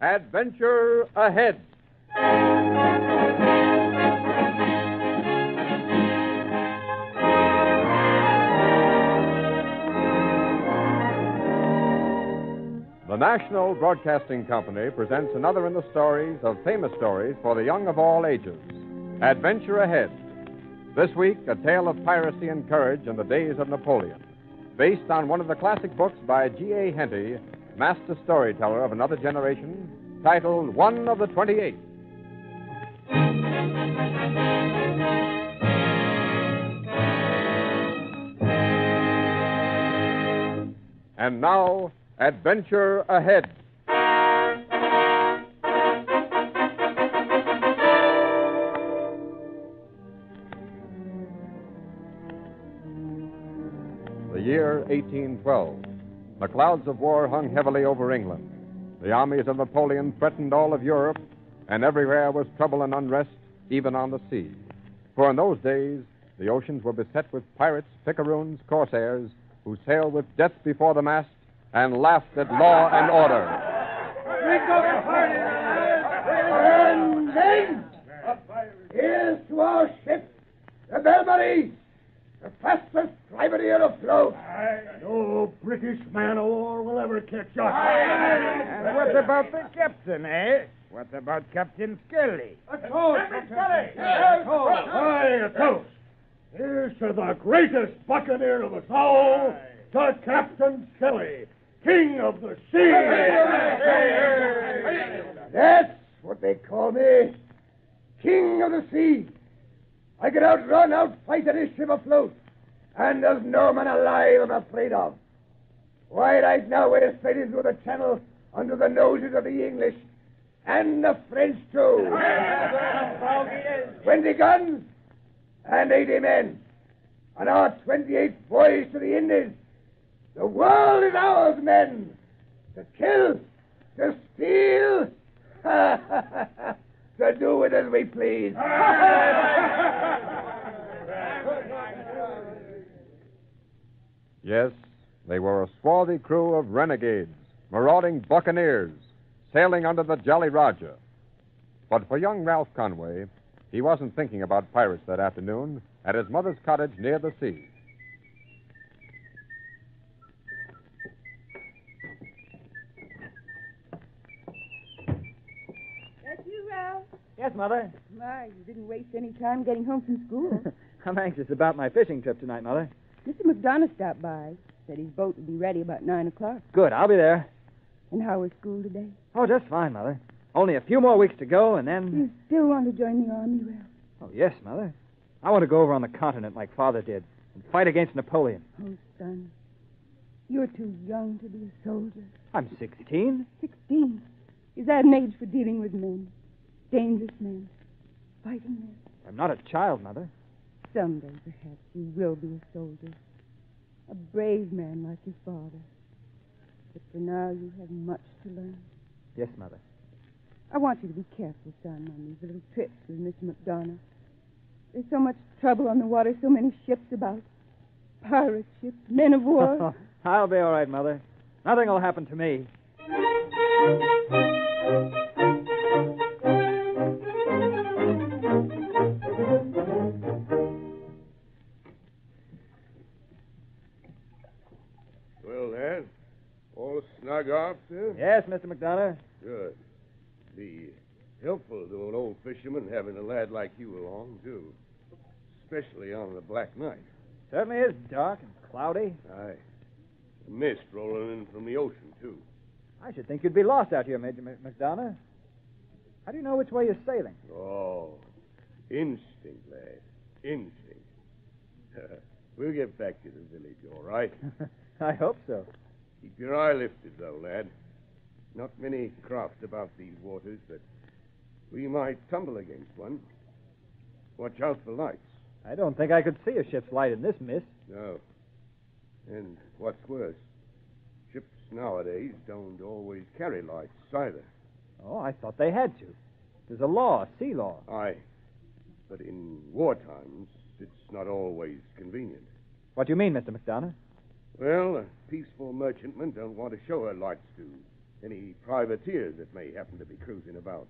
Adventure Ahead. The National Broadcasting Company presents another in the stories of famous stories for the young of all ages. Adventure Ahead. This week, a tale of piracy and courage in the days of Napoleon, based on one of the classic books by G.A. Henty, master storyteller of another generation, titled One of the 28. And now, Adventure Ahead. The year 1812. The clouds of war hung heavily over England. The armies of Napoleon threatened all of Europe, and everywhere was trouble and unrest, even on the sea. For in those days, the oceans were beset with pirates, picaroons, corsairs, who sailed with death before the mast and laughed at law and order. And then, here's to our ship, the Belmarie, the fastest privateer afloat. No British man of war will ever catch us. And what about the captain, eh? What about Captain Skelly? A toast, Skelly! A toast! Here's to the greatest buccaneer of us all, to Captain Skelly, King of the Sea. That's what they call me, King of the Sea. I can outrun, outfight any ship afloat, and there's no man alive I'm afraid of. Why, right now we're straight into the channel under the noses of the English and the French, too. 20 guns and 80 men, and our 28 boys to the Indies. The world is ours, men, to kill, to steal, to do with as we please. Yes, they were a swarthy crew of renegades, marauding buccaneers, sailing under the Jolly Roger. But for young Ralph Conway, he wasn't thinking about pirates that afternoon at his mother's cottage near the sea. That's you, Ralph. Yes, Mother. My, you didn't waste any time getting home from school. I'm anxious about my fishing trip tonight, Mother. Mr. McDonough stopped by. Said his boat would be ready about 9 o'clock. Good, I'll be there. And how was school today? Oh, just fine, Mother. Only a few more weeks to go, and then... You still want to join the army, Ralph? Oh, yes, Mother. I want to go over on the continent like Father did and fight against Napoleon. Oh, son, you're too young to be a soldier. I'm 16. 16? Is that an age for dealing with men? Dangerous men? Fighting men? I'm not a child, Mother. Someday, perhaps, you will be a soldier. A brave man like your father. But for now, you have much to learn. Yes, Mother. I want you to be careful, son, on these little trips with Mr. McDonough. There's so much trouble on the water, so many ships about. Pirate ships, men of war. I'll be all right, Mother. Nothing will happen to me. Well, lad, all snug off, sir? Yes, Mr. McDonough. Good. Be helpful to an old fisherman having a lad like you along, too. Especially on the black night. Certainly is dark and cloudy. Aye. The mist rolling in from the ocean, too. I should think you'd be lost out here, Major McDonough. How do you know which way you're sailing? Oh, instinct, lad. Instinct. We'll get back to the village, all right? I hope so. Keep your eye lifted, though, lad. Not many craft about these waters, but we might tumble against one. Watch out for lights. I don't think I could see a ship's light in this mist. No. And what's worse, ships nowadays don't always carry lights either. Oh, I thought they had to. There's a law, a sea law. Aye. But in war times, it's not always convenient. What do you mean, Mr. McDonough? Well, a peaceful merchantman don't want to show her lights to any privateers that may happen to be cruising about.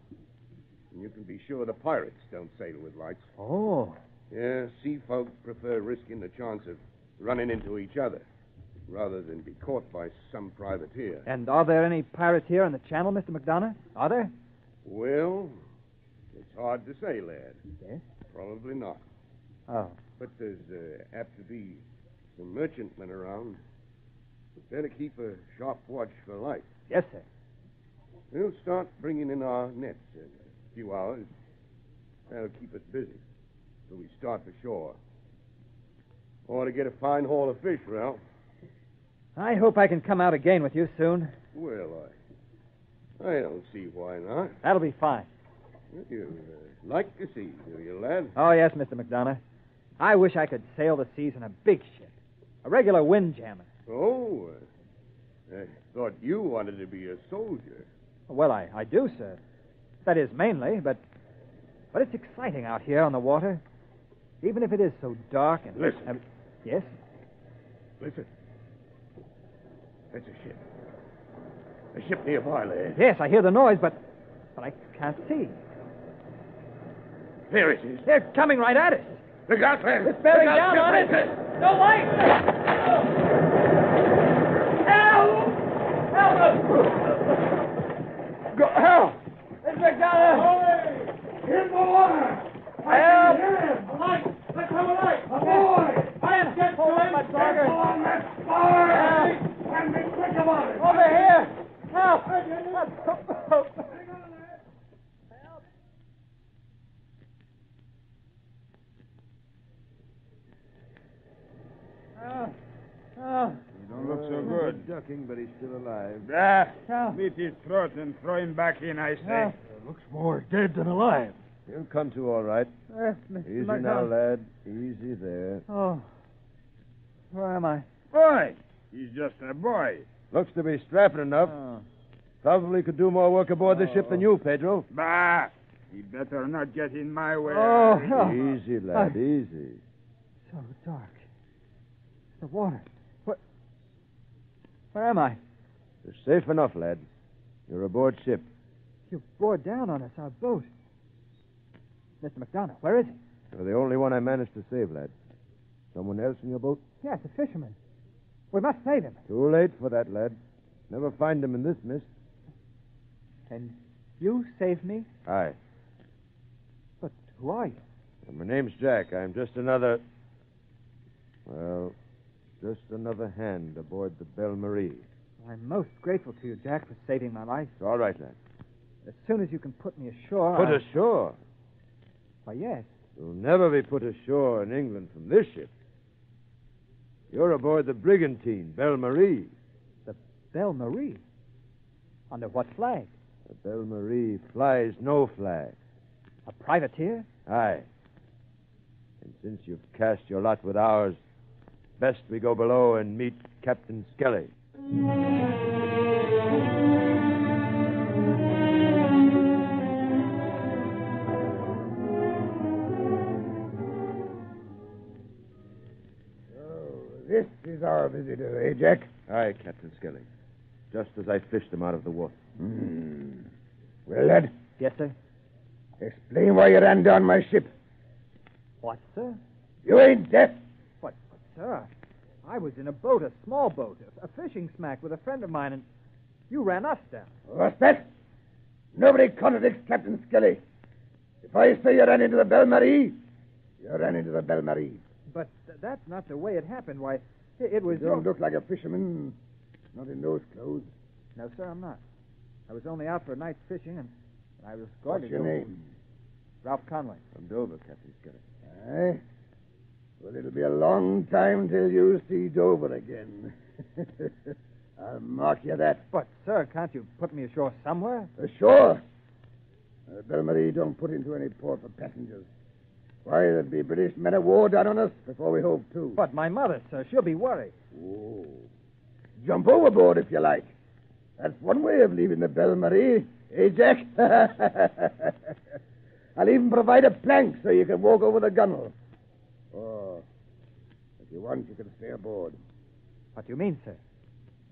And you can be sure the pirates don't sail with lights. Oh. Yeah, sea folk prefer risking the chance of running into each other rather than be caught by some privateer. And are there any pirates here on the channel, Mr. McDonough? Are there? Well, it's hard to say, lad. Yes? Probably not. Oh. But there's apt to be some merchantmen around. Better keep a sharp watch for light. Yes, sir. We'll start bringing in our nets in a few hours. That'll keep us busy till we start for shore. Ought to get a fine haul of fish, Ralph. I hope I can come out again with you soon. Well, I don't see why not. That'll be fine. You like to see, do you, lad? Oh, yes, Mr. McDonough. I wish I could sail the seas in a big ship. A regular windjammer. Oh, I thought you wanted to be a soldier. Well, I do, sir. That is, mainly, but it's exciting out here on the water. Even if it is so dark and... Listen. Yes? Listen. That's a ship. A ship nearby, lad. Yes, I hear the noise, but I can't see. There it is. They're coming right at us. Look out, lad. It's bearing Look out, down on ship us. No light. Help! Help us! Go, help! Mr. McDonough! In the water! Help! A light! Let's have a light! A boy! I am get Pull up much longer. on that spar! And be quick about it! Over here! Help! He don't look so good. Ducking, but he's still alive. Beat his throat and throw him back in, I say. Looks more dead than alive. He'll come to all right. Easy now, lad. Easy there. Oh. Where am I? Boy, he's just a boy. Looks to be strapping enough. Oh. Probably could do more work aboard the ship than you, Pedro. Bah! He better not get in my way. Oh. Easy, lad, easy. So dark. The water. Where am I? You're safe enough, lad. You're aboard ship. You bore down on us, our boat. Mr. McDonough, where is he? You're the only one I managed to save, lad. Someone else in your boat? Yes, a fisherman. We must save him. Too late for that, lad. Never find him in this mist. And you saved me? Aye. But who are you? Well, my name's Jack. I'm just another hand aboard the Belle Marie. I'm most grateful to you, Jack, for saving my life. It's all right, lad. As soon as you can put me ashore... Put ashore? Why, yes. You'll never be put ashore in England from this ship. You're aboard the brigantine, Belle Marie. The Belle Marie? Under what flag? The Belle Marie flies no flag. A privateer? Aye. And since you've cast your lot with ours, best we go below and meet Captain Skelly. This is our visitor, eh, Jack? Aye, Captain Skelly. Just as I fished him out of the water. Well, lad, Yes, sir. explain why you ran down my ship. What, sir? You ain't deaf. But sir, I was in a boat, a small boat, a fishing smack with a friend of mine, and you ran us down. What's that? Nobody contradicts Captain Skelly. If I say you ran into the Belle Marie, you ran into the Belle Marie. But that's not the way it happened. Why, it was... You don't look like a fisherman, not in those clothes. No, sir, I'm not. I was only out for a night's fishing, and I was going What's to your go... name? Ralph Conway. From Dover, Captain Skelly. Aye. Well, it'll be a long time till you see Dover again. I'll mark you that. But, sir, can't you put me ashore somewhere? Sure. Belle Marie don't put into any port for passengers. Why, there'd be British men of war down on us before we hove to. But my mother, sir, she'll be worried. Oh. Jump overboard if you like. That's one way of leaving the Belle Marie. Eh, Jack? I'll even provide a plank so you can walk over the gunwale. Oh, if you want, you can stay aboard. What do you mean, sir?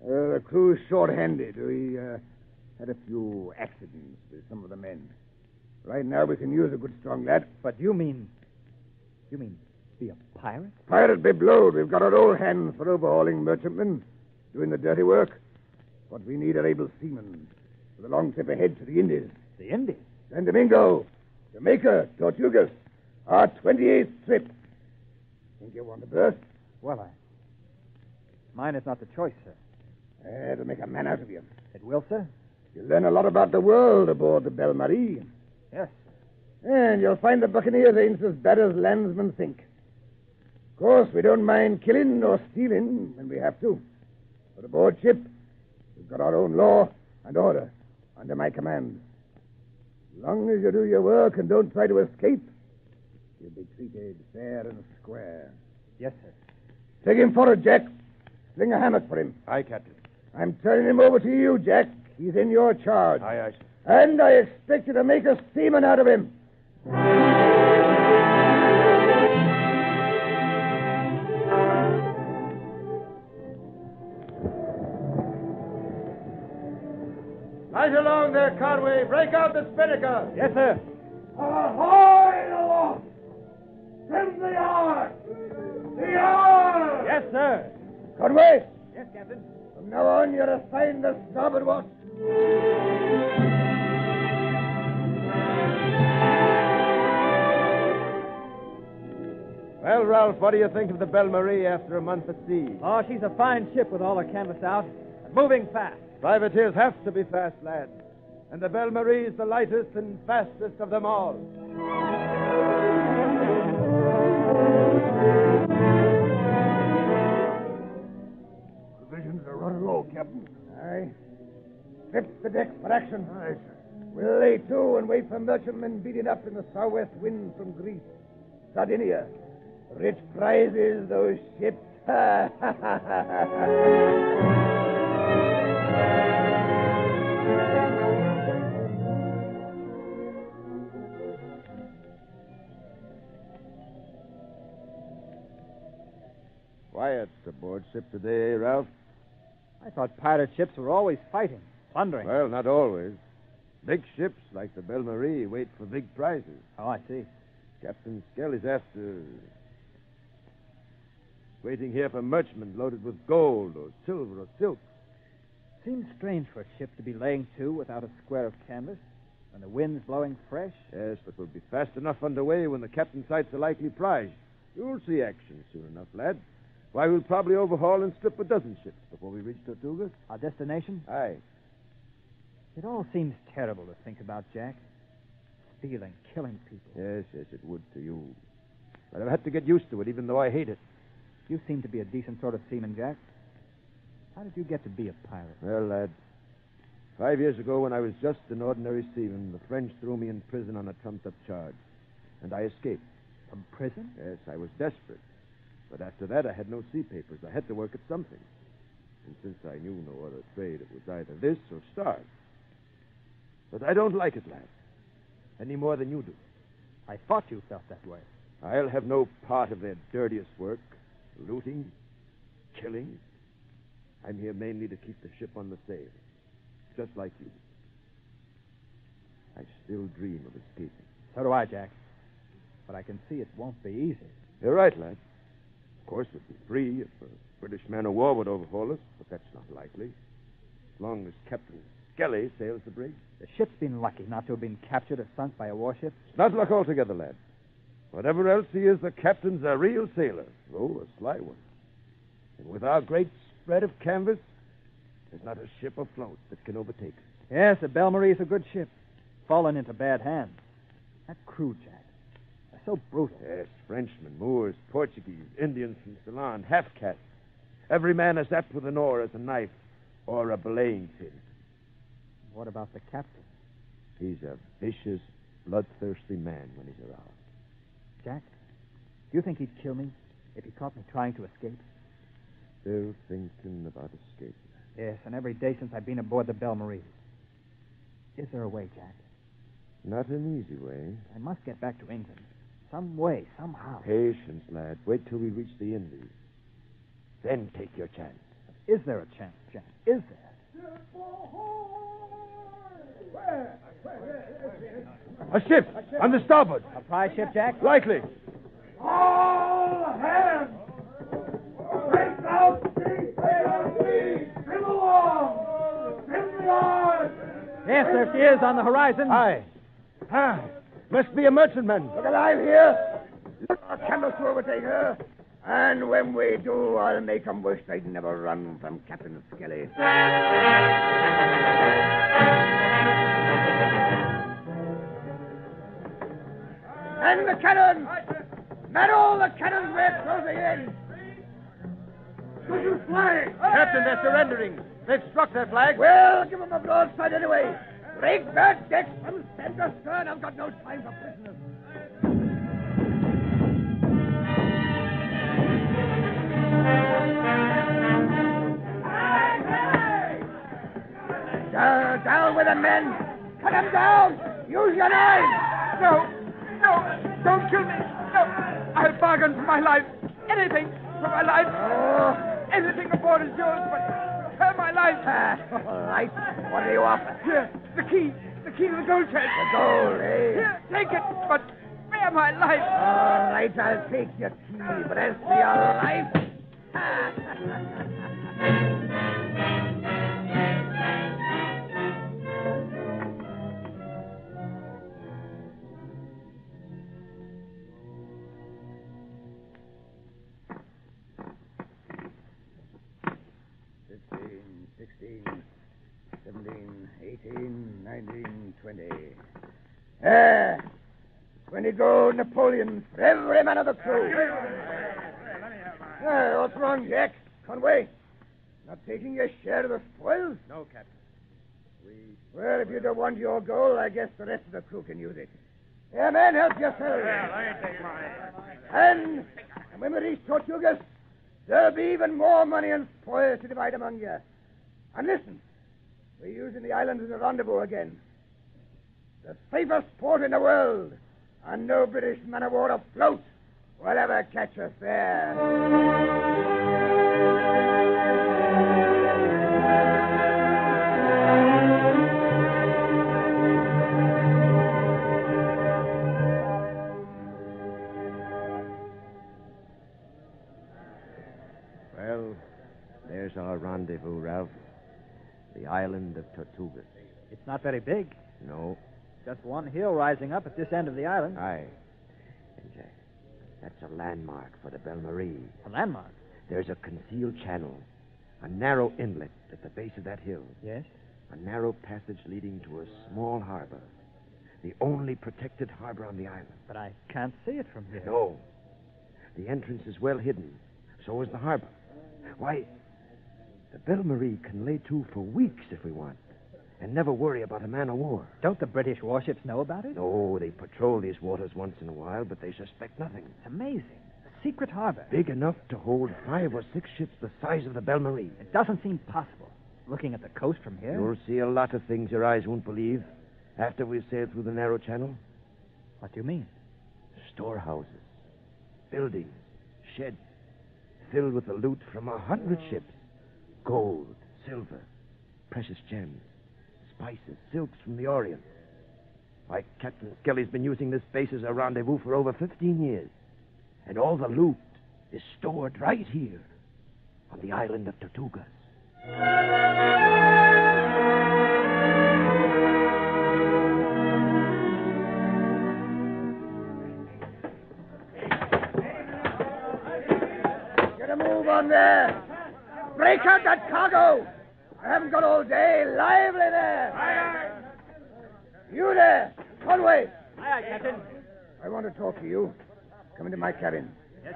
The crew's short-handed. Had a few accidents with some of the men. Right now we can use a good strong lad. But you mean be a pirate? Pirate be blowed. We've got our old hands for overhauling merchantmen, doing the dirty work. What we need are able seamen for the long trip ahead to the Indies. The Indies? San Domingo, Jamaica, Tortugas. Our 28th trip. Think you want a berth? Well, mine is not the choice, sir. It'll make a man out of you. It will, sir? You'll learn a lot about the world aboard the Belle Marie. Yes. And you'll find the buccaneers ain't as bad as landsmen think. Of course, we don't mind killing or stealing when we have to. But aboard ship, we've got our own law and order under my command. As long as you do your work and don't try to escape, you'll be treated fair and square. Yes, sir. Take him forward, Jack. Sling a hammock for him. Aye, Captain. I'm turning him over to you, Jack. He's in your charge. Aye, aye, sir. And I expect you to make a seaman out of him. Right along there, Conway. Break out the spinnaker. Yes, sir. Ahoy aloft! Trim the yard! The yard! Yes, sir. Conway, Yes, Captain. from now on you're assigned the starboard watch. Well, Ralph, what do you think of the Belle Marie after a month at sea? Oh, she's a fine ship with all her canvas out. And moving fast. Privateers have to be fast, lad. And the Belle Marie is the lightest and fastest of them all. Provisions are running low, Captain. Aye. Strip the decks for action. Aye, sir. We'll lay to and wait for merchantmen beating up in the southwest wind from Greece. Sardinia. Rich prizes, those ships. Quiet aboard ship today, Ralph. I thought pirate ships were always fighting, plundering. Well, not always. Big ships like the Belle Marie wait for big prizes. Oh, I see. Captain Skelly's after... waiting here for merchantmen loaded with gold or silver or silk. Seems strange for a ship to be laying to without a square of canvas, when the wind's blowing fresh. Yes, but we'll be fast enough underway when the captain sights a likely prize. You'll see action soon enough, lad. Why, we'll probably overhaul and strip a dozen ships before we reach Tortugas. Our destination? Aye. It all seems terrible to think about, Jack. Stealing, killing people. Yes, it would to you. But I've had to get used to it, even though I hate it. You seem to be a decent sort of seaman, Jack. How did you get to be a pirate? Well, lad, 5 years ago, when I was just an ordinary seaman, the French threw me in prison on a trumped-up charge. And I escaped. From prison? Yes, I was desperate. But after that, I had no sea papers. I had to work at something. And since I knew no other trade, it was either this or starve. But I don't like it, lad. Any more than you do. I thought you felt that way. I'll have no part of their dirtiest work. Looting, killing. I'm here mainly to keep the ship on the sail. Just like you. I still dream of escaping. So do I, Jack. But I can see it won't be easy. You're right, lad. Of course, we'd be free if a British man-of-war would overhaul us, but that's not likely. As long as Captain Skelly sails the brig. The ship's been lucky not to have been captured or sunk by a warship. It's not luck altogether, lad. Whatever else he is, the captain's a real sailor, though a sly one. And with our great spread of canvas, there's not a ship afloat that can overtake us. Yes, the Belle Marie's a good ship. Fallen into bad hands. That crew, Jack. They're so brutal. Yes, Frenchmen, Moors, Portuguese, Indians from Ceylon, half-castes. Every man is apt with an oar as a knife or a belaying pin. What about the captain? He's a vicious, bloodthirsty man when he's around. Jack, do you think he'd kill me if he caught me trying to escape? Still thinking about escape. Yes, and every day since I've been aboard the Belle Marie. Is there a way, Jack? Not an easy way. I must get back to England. Some way, somehow. Patience, lad. Wait till we reach the Indies. Then take your chance. Is there a chance, Jack? Is there? A ship! On the starboard! A prize ship, Jack? Likely. All hands! Break out the sail! Trim along! Trim the yards! Yes, there she is on the horizon. Aye. Ah, must be a merchantman. Look alive here. Look our candles to overtake her. And when we do, I'll make 'em wish they'd never run from Captain Skelly. And the cannon! Man all the cannons, we're closing in! Could you flag? Captain, they're surrendering. They've struck their flag. Well, give 'em a broadside anyway. Break that deck from stem to stern. I've got no time for prisoners. Down with them, men. Cut them down. Use your knives. No, don't kill me. No, I'll bargain for my life. Anything for my life. Oh, Anything aboard is yours, but for my life. all right. What do you offer? Here, the key to the gold chest. The gold, eh? Here, take it, but spare my life. All right, I'll take your key, but as for your life... There. 20 gold Napoleons for every man of the crew. What's wrong, Jack? Conway? Not taking your share of the spoils? No, Captain. Well, if you don't want your gold, I guess the rest of the crew can use it. Yeah, man, help yourself. I ain't taking mine. And when we reach Tortugas, there'll be even more money and spoils to divide among you. And listen, we're using the island as a rendezvous again. The safest port in the world, and no British man of war afloat will ever catch us there. Well, there's our rendezvous, Ralph. The island of Tortugas. It's not very big. No. Just one hill rising up at this end of the island. Aye. And, Jack, that's a landmark for the Belle Marie. A landmark? There's a concealed channel, a narrow inlet at the base of that hill. Yes? A narrow passage leading to a small harbor. The only protected harbor on the island. But I can't see it from here. No. The entrance is well hidden. So is the harbor. Why, the Belle Marie can lay to for weeks if we want, and never worry about a man of war. Don't the British warships know about it? No, they patrol these waters once in a while, but they suspect nothing. It's amazing. A secret harbor. Big enough to hold 5 or 6 ships the size of the Belle Marie. It doesn't seem possible. Looking at the coast from here. You'll see a lot of things your eyes won't believe after we've sailed through the narrow channel. What do you mean? Storehouses, buildings, sheds, filled with the loot from 100 ships. Gold, silver, precious gems, spices, silks from the Orient. Why, Captain Skelly's been using this base as a rendezvous for over 15 years. And all the loot is stored right here on the island of Tortugas. Get a move on there. Break out that cargo. I haven't got all day. Lively there. Aye, You there, Conway. Aye, aye, Captain. I want to talk to you. Come into my cabin. Yes,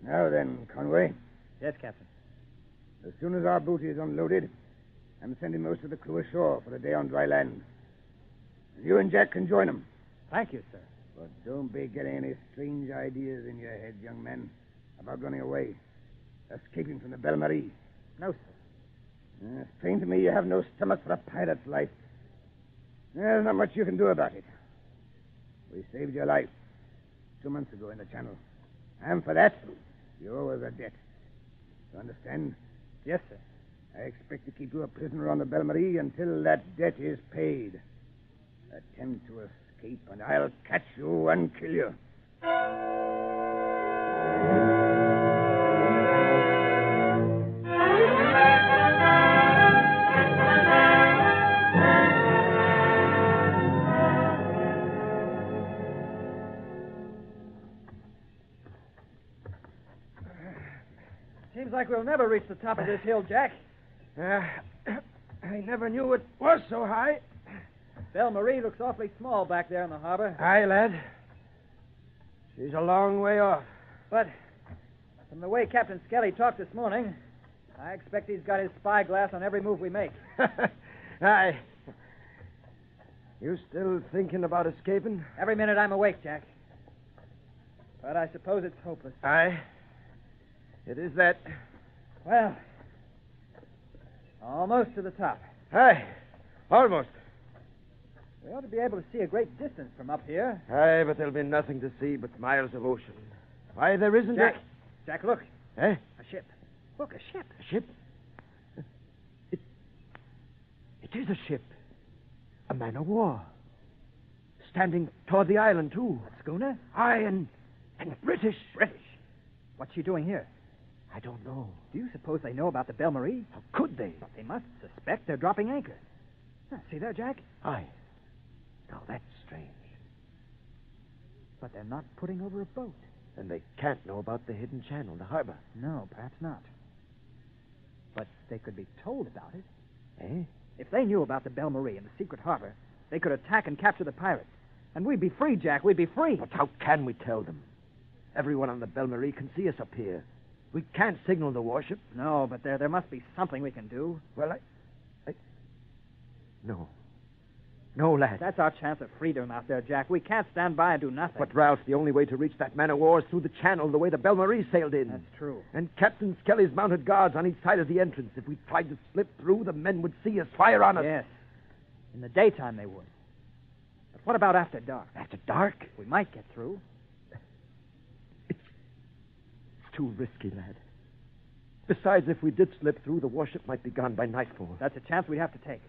Now then, Conway, Yes, Captain. as soon as our booty is unloaded, I'm sending most of the crew ashore for a day on dry land. And you and Jack can join them. Thank you, sir. But don't be getting any strange ideas in your head, young men, about running away, escaping from the Belle Marie. No, sir. It's plain to me you have no stomach for a pirate's life. There's not much you can do about it. We saved your life 2 months ago in the channel. And for that, you owe us a debt. You understand? Yes, sir. I expect to keep you a prisoner on the Belle Marie until that debt is paid. Attempt to escape, and I'll catch you and kill you. Seems like we'll never reach the top of this hill, Jack. I never knew it was so high. Belle Marie looks awfully small back there in the harbor. Aye, lad. She's a long way off. But from the way Captain Skelly talked this morning, I expect he's got his spyglass on every move we make. Aye. You still thinking about escaping? Every minute I'm awake, Jack. But I suppose it's hopeless. Aye. It is that. Well, almost to the top. Aye. Almost. We ought to be able to see a great distance from up here. Aye, but there'll be nothing to see but miles of ocean. Why, there isn't... Jack! Jack, look. Eh? A ship. Look, a ship. A ship? It is a ship. A man of war. Standing toward the island, too. A schooner? Aye, and British. British? What's she doing here? I don't know. Do you suppose they know about the Belle Marie? How could they? They must suspect they're dropping anchor. See there, Jack? Aye. Now, that's strange. But they're not putting over a boat. And they can't know about the hidden channel, the harbor. No, perhaps not. But they could be told about it. Eh? If they knew about the Belle Marie and the secret harbor, they could attack and capture the pirates. And we'd be free, Jack. We'd be free. But how can we tell them? Everyone on the Belle Marie can see us up here. We can't signal the warship. No, but there must be something we can do. Well, No. No, lad. That's our chance of freedom out there, Jack. We can't stand by and do nothing. But, Ralph, the only way to reach that man of war is through the channel, the way the Belle Marie sailed in. That's true. And Captain Skelly's mounted guards on each side of the entrance. If we tried to slip through, the men would see us, fire on us. Yes. In the daytime, they would. But what about after dark? After dark? We might get through. It's too risky, lad. Besides, if we did slip through, the warship might be gone by nightfall. That's a chance we'd have to take.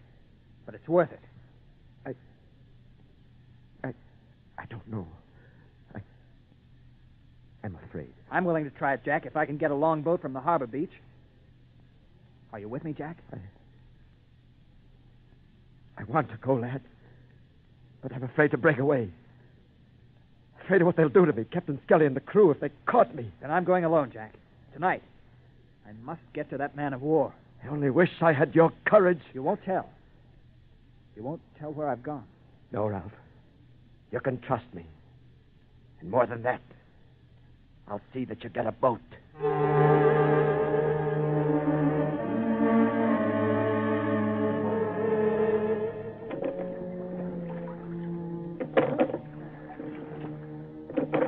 But it's worth it. I don't know. I'm afraid. I'm willing to try it, Jack, if I can get a longboat from the harbor beach. Are you with me, Jack? I want to go, lad. But I'm afraid to break away. Afraid of what they'll do to me, Captain Skelly and the crew, if they caught me. Then I'm going alone, Jack. Tonight. I must get to that man of war. I only wish I had your courage. You won't tell. You won't tell where I've gone. No, Ralph. You can trust me. And more than that, I'll see that you get a boat.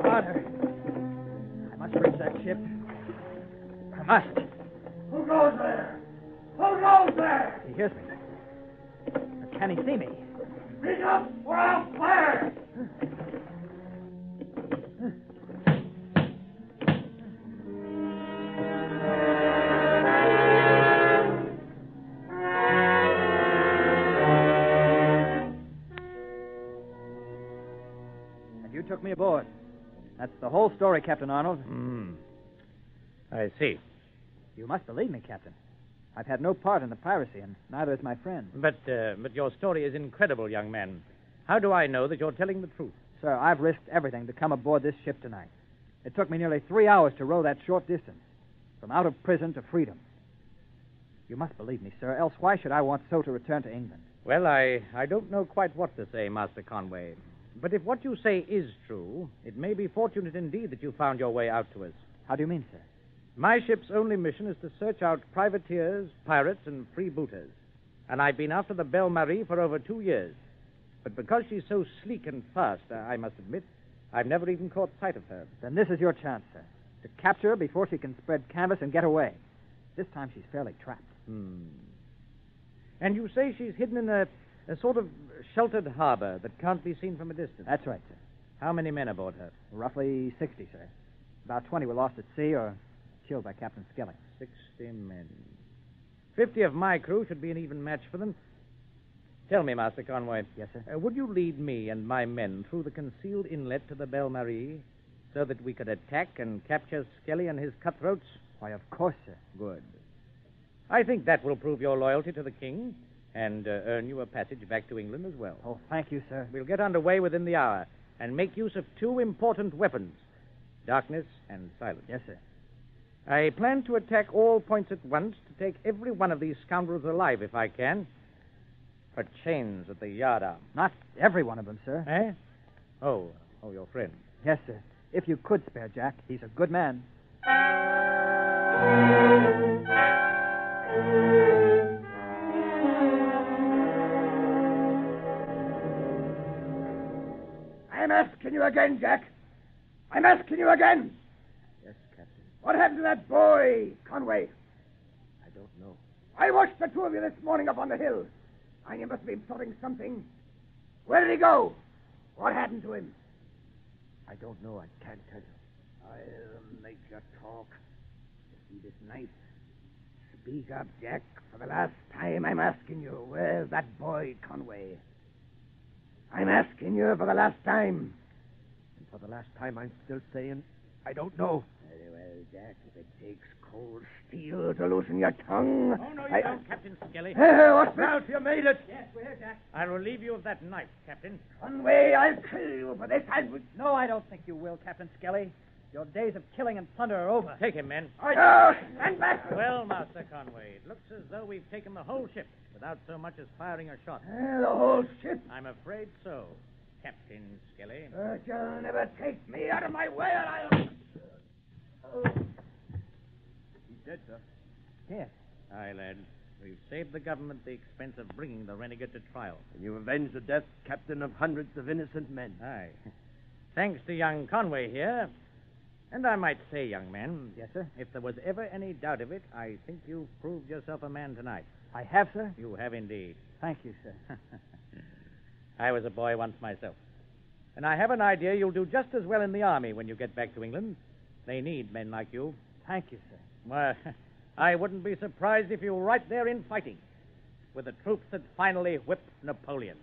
Carter. I must reach that ship. I must. Who goes there? Who goes there? He hears me. Or can he see me? Speak up or I'll fire! And you took me aboard. That's the whole story, Captain Arnold. I see. You must believe me, Captain. I've had no part in the piracy, and neither has my friend. But your story is incredible, young man. How do I know that you're telling the truth? Sir, I've risked everything to come aboard this ship tonight. It took me nearly 3 hours to row that short distance, from out of prison to freedom. You must believe me, sir, else why should I want so to return to England? Well, I don't know quite what to say, Master Conway. But if what you say is true, it may be fortunate indeed that you found your way out to us. How do you mean, sir? My ship's only mission is to search out privateers, pirates, and freebooters. And I've been after the Belle Marie for over 2 years. But because she's so sleek and fast, I must admit, I've never even caught sight of her. Then this is your chance, sir, to capture her before she can spread canvas and get away. This time she's fairly trapped. And you say she's hidden in a sort of sheltered harbor that can't be seen from a distance. That's right, sir. How many men aboard her? Roughly 60, sir. About 20 were lost at sea or killed by Captain Skelly. 60 men. 50 of my crew should be an even match for them. Tell me, Master Conway. Yes, sir. Would you lead me and my men through the concealed inlet to the Belle Marie so that we could attack and capture Skelly and his cutthroats? Why, of course, sir. Good. I think that will prove your loyalty to the king and earn you a passage back to England as well. Oh, thank you, sir. We'll get underway within the hour and make use of 2 important weapons, darkness and silence. Yes, sir. I plan to attack all points at once to take every one of these scoundrels alive if I can. Put chains at the yardarm. Not every one of them, sir. Eh? Oh, your friend. Yes, sir. If you could spare Jack, he's a good man. I'm asking you again, Jack. I'm asking you again. Yes, Captain. What happened to that boy, Conway? I don't know. I watched the 2 of you this morning up on the hill. And you must be plotting something. Where did he go? What happened to him? I don't know. I can't tell you. I'll make you talk. See this night. Speak up, Jack. For the last time, I'm asking you, where's that boy, Conway? I'm asking you for the last time. And for the last time, I'm still saying, I don't know. Very well, Jack. If it takes cold steel to loosen your tongue... Oh, no, you don't, Captain Skelly. What's Ralph, you made it. Yes, we're here, Jack. I'll relieve you of that knife, Captain. Conway, I'll kill you for this. No, I don't think you will, Captain Skelly. Your days of killing and plunder are over. Take him, men. Stand back. Well, Master Conway, it looks as though we've taken the whole ship without so much as firing a shot. The whole ship. I'm afraid so, Captain Skelly. But you'll never take me out of my way, and I'll... He's dead, sir. Yes. Aye, lad. We've saved the government the expense of bringing the renegade to trial. And you avenged the death, Captain, of hundreds of innocent men. Aye. Thanks to young Conway here. And I might say, young man. Yes, sir. If there was ever any doubt of it, I think you've proved yourself a man tonight. I have, sir. You have indeed. Thank you, sir. I was a boy once myself. And I have an idea you'll do just as well in the army when you get back to England. They need men like you. Thank you, sir. Well, I wouldn't be surprised if you were right there in fighting with the troops that finally whipped Napoleon.